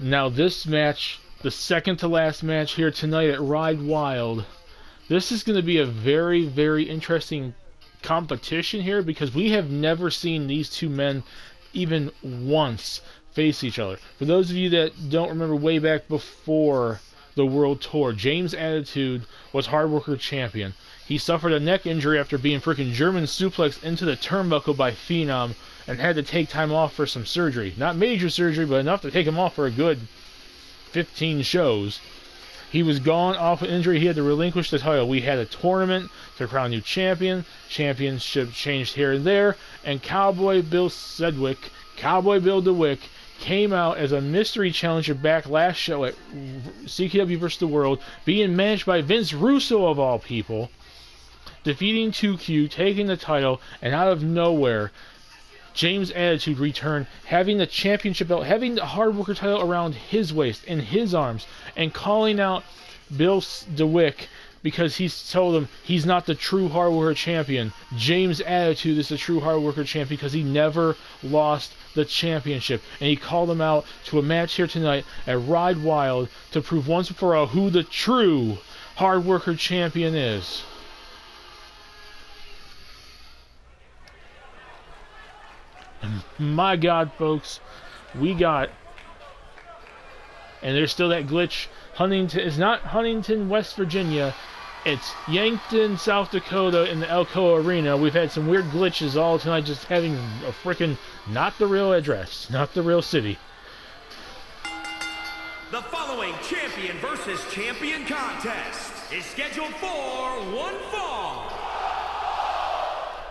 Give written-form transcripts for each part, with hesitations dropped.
Now this match, the second to last match here tonight at Ride Wild, this is going to be a very, very interesting competition here because we have never seen these two men even once face each other. For those of you that don't remember way back before the World Tour, James Attitude was Hardworker champion. He suffered a neck injury after being freaking German suplexed into the turnbuckle by Phenom and had to take time off for some surgery. Not major surgery, but enough to take him off for a good 15 shows. He was gone off of injury. He had to relinquish the title. We had a tournament to crown new champion. Championship changed here and there. And Cowboy Bill DeWick, came out as a mystery challenger back last show at CKW vs. the World, being managed by Vince Russo of all people, defeating 2Q, taking the title, and out of nowhere, James Attitude returned, having the championship belt, having the Hardworker title around his waist, in his arms, and calling out Bill DeWick because he told him he's not the true Hardworker champion. James Attitude is the true Hardworker champion because he never lost the championship. And he called him out to a match here tonight at Ride Wild to prove once and for all who the true Hardworker champion is. My God, folks, we got, and there's still that glitch. Huntington, it's not Huntington, West Virginia, it's Yankton, South Dakota in the Elko Arena. We've had some weird glitches all tonight, just having a freaking, not the real address, not the real city. The following champion versus champion contest is scheduled for one fall.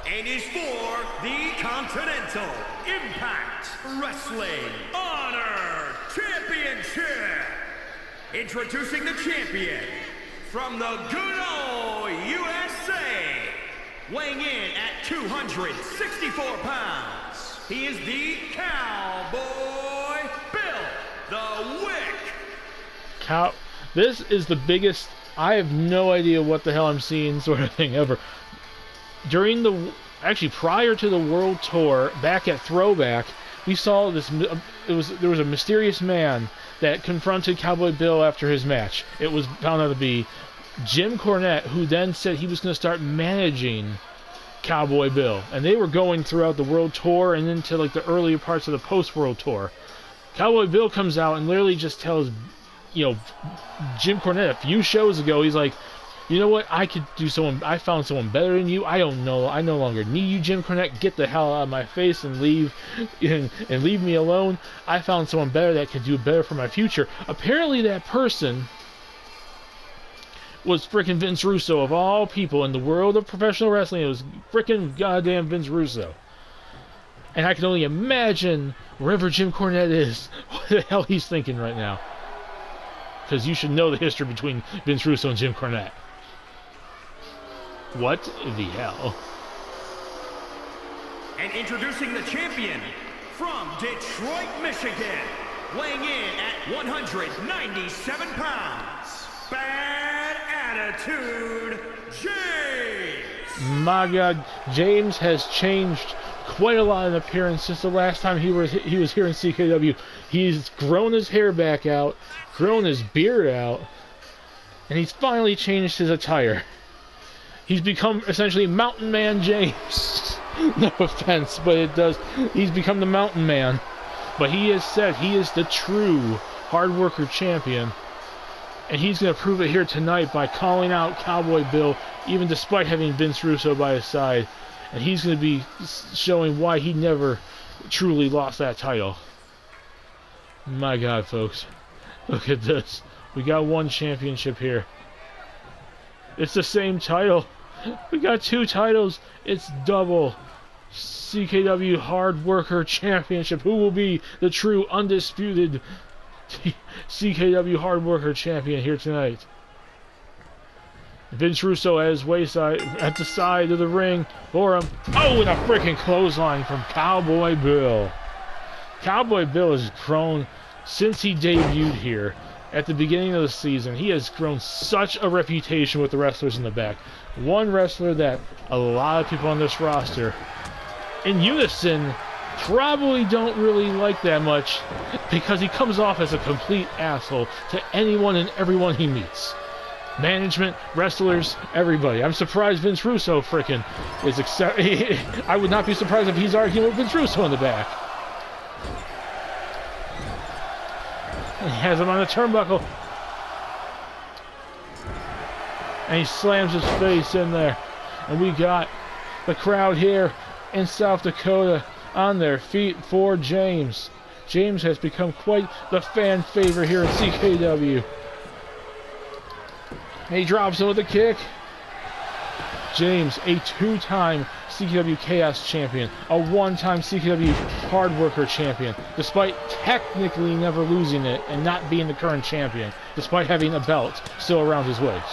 And is for the Continental Impact Wrestling Honor Championship. Introducing the champion from the good old USA, weighing in at 264 pounds. He is the Cowboy Bill DeWick. This is the biggest, I have no idea what the hell I'm seeing sort of thing ever. During actually prior to the World Tour, back at Throwback, we saw this, there was a mysterious man that confronted Cowboy Bill after his match. It was found out to be Jim Cornette, who then said he was going to start managing Cowboy Bill. And they were going throughout the World Tour and into like the earlier parts of the post-World Tour. Cowboy Bill comes out and literally just tells, Jim Cornette a few shows ago, he's like, you know what? I found someone better than you. I don't know. I no longer need you, Jim Cornette. Get the hell out of my face and leave, and leave me alone. I found someone better that could do better for my future. Apparently, that person was frickin' Vince Russo of all people in the world of professional wrestling. It was frickin' goddamn Vince Russo. And I can only imagine wherever Jim Cornette is, what the hell he's thinking right now. Because you should know the history between Vince Russo and Jim Cornette. What the hell? And introducing the champion from Detroit, Michigan, weighing in at 197 pounds, Bad Attitude James. My God, James has changed quite a lot in appearance since the last time he was here in CKW. He's grown his hair back out, grown his beard out, and he's finally changed his attire. He's become essentially Mountain Man James. No offense, but it does. He's become the Mountain Man. But he has said he is the true Hardworker champion. And he's going to prove it here tonight by calling out Cowboy Bill, even despite having Vince Russo by his side. And he's going to be showing why he never truly lost that title. My God, folks. Look at this. We got one championship here. It's the same title. We got two titles. It's double. CKW Hardworker Championship. Who will be the true undisputed CKW Hardworker Champion here tonight? Vince Russo at his wayside, at the side of the ring for him. Oh, and a freaking clothesline from Cowboy Bill. Cowboy Bill has grown since he debuted here. At the beginning of the season, he has grown such a reputation with the wrestlers in the back. One wrestler that a lot of people on this roster, in unison, probably don't really like that much because he comes off as a complete asshole to anyone and everyone he meets. Management, wrestlers, everybody. I'm surprised Vince Russo frickin' is I would not be surprised if he's arguing with Vince Russo in the back. He has him on the turnbuckle. And he slams his face in there. And we got the crowd here in South Dakota on their feet for James. James has become quite the fan favorite here at CKW. And he drops him with a kick. James, a two-time CKW Chaos Champion, a one-time CKW Hardworker Champion, despite technically never losing it and not being the current champion, despite having a belt still around his waist.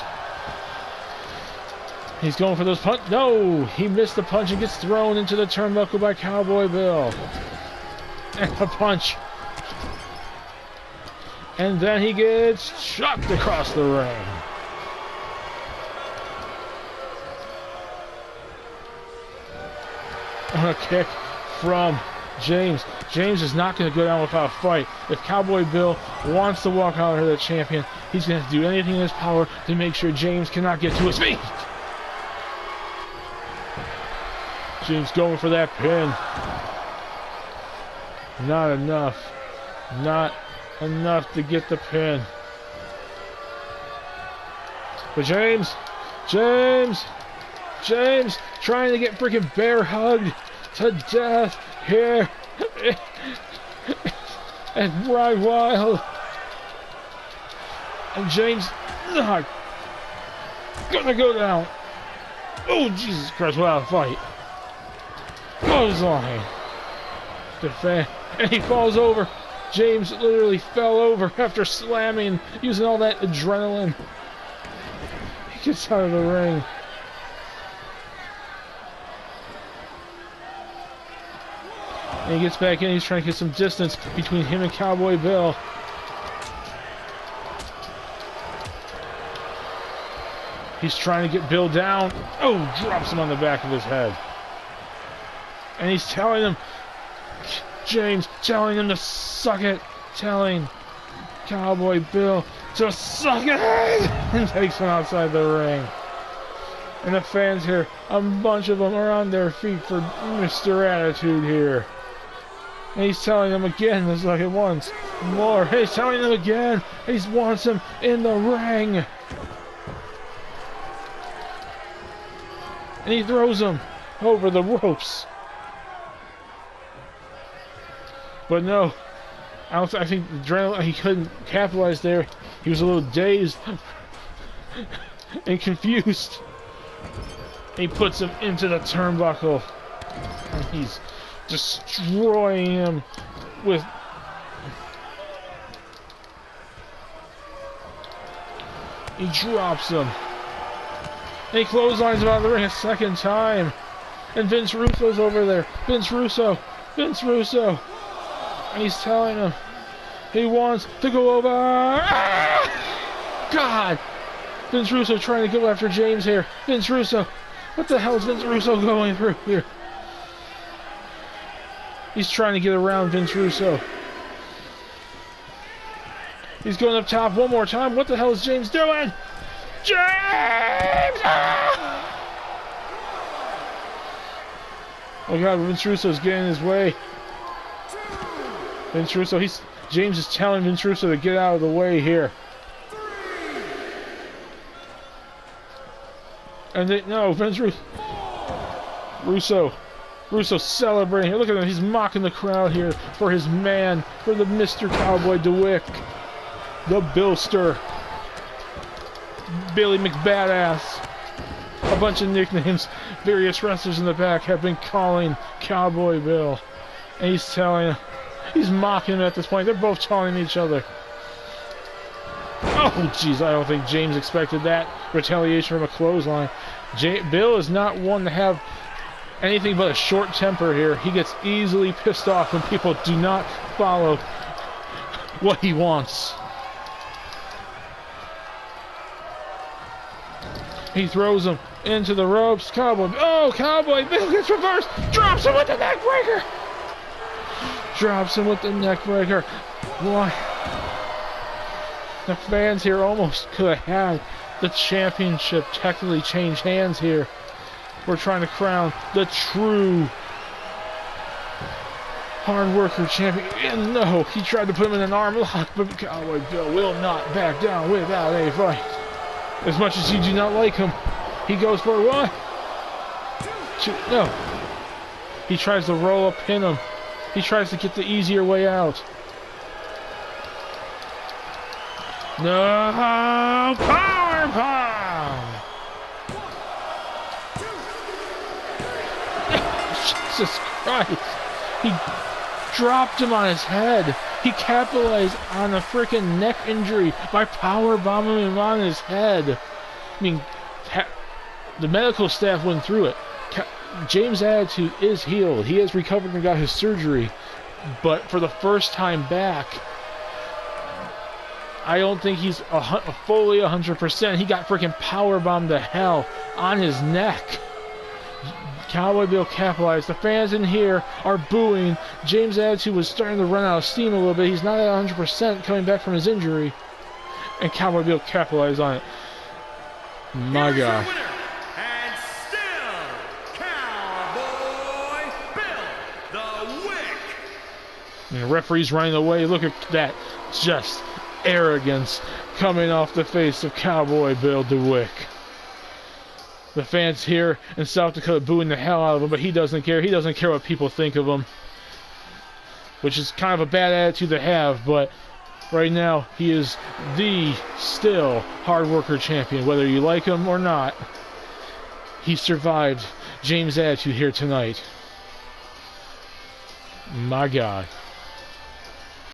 He's going for those punch. No! He missed the punch and gets thrown into the turnbuckle by Cowboy Bill. And a punch. And then he gets chucked across the ring. And a kick from James. James is not going to go down without a fight. If Cowboy Bill wants to walk out here the champion, he's going to do anything in his power to make sure James cannot get to his feet. James going for that pin. Not enough. Not enough to get the pin. But James trying to get freaking bear hugged to death here. And Ride Wild. And James not gonna go down. Oh, Jesus Christ, what a fight. Clothesline. Defend. And he falls over. James literally fell over after slamming, using all that adrenaline. He gets out of the ring. And he gets back in. He's trying to get some distance between him and Cowboy Bill. He's trying to get Bill down. Oh, drops him on the back of his head. And he's telling him, James, telling him to suck it. Telling Cowboy Bill to suck it. And takes him outside the ring. And the fans here, a bunch of them are on their feet for Mr. Attitude here. And he's telling them again to suck it once more. He's telling them again. He wants him in the ring. And he throws him over the ropes. But no, I think the adrenaline, he couldn't capitalize there. He was a little dazed and confused. He puts him into the turnbuckle. And he's destroying him with... He drops him. And he clotheslines him out of the ring a second time. And Vince Russo's over there. Vince Russo. And he's telling him he wants to go over. Ah! God! Vince Russo trying to go after James here. Vince Russo. What the hell is Vince Russo going through here? He's trying to get around Vince Russo. He's going up top one more time. What the hell is James doing? James! Ah! Oh God, Vince Russo's getting in his way. Vince Russo, James is telling Vince Russo to get out of the way here. And Vince Russo celebrating here. Look at him, he's mocking the crowd here for his man, for the Mr. Cowboy DeWick, the Billster, Billy McBadass. A bunch of nicknames various wrestlers in the back have been calling Cowboy Bill. And he's telling him, he's mocking him at this point. They're both taunting each other. Oh, jeez, I don't think James expected that retaliation from a clothesline. Bill is not one to have anything but a short temper here. He gets easily pissed off when people do not follow what he wants. He throws him into the ropes. Cowboy Bill gets reversed. Drops him with the neck breaker. Drops him with the neck breaker. Why? The fans here almost could have had the championship technically change hands here. We're trying to crown the true Hardworker champion. And no, he tried to put him in an arm lock, but Cowboy Bill will not back down without a fight. As much as you do not like him, he goes for one, two, no. He tries to roll up, pin him. He tries to get the easier way out. No, power bomb! Jesus Christ! He dropped him on his head. He capitalized on a freaking neck injury by power bombing him on his head. I mean, the medical staff went through it. James' attitude is healed. He has recovered and got his surgery, but for the first time back, I don't think he's fully 100%. He got freaking powerbombed to hell on his neck. Cowboy Bill capitalized. The fans in here are booing. James' attitude was starting to run out of steam a little bit. He's not at 100% coming back from his injury. And Cowboy Bill capitalized on it. My God. And still, Cowboy Bill DeWick. And the referee's running away. Look at that. Just arrogance coming off the face of Cowboy Bill DeWick. The fans here in South Dakota booing the hell out of him, but he doesn't care. He doesn't care what people think of him, which is kind of a bad attitude to have, but right now he is the still Hardworker champion, whether you like him or not. He survived James' attitude here tonight. My God.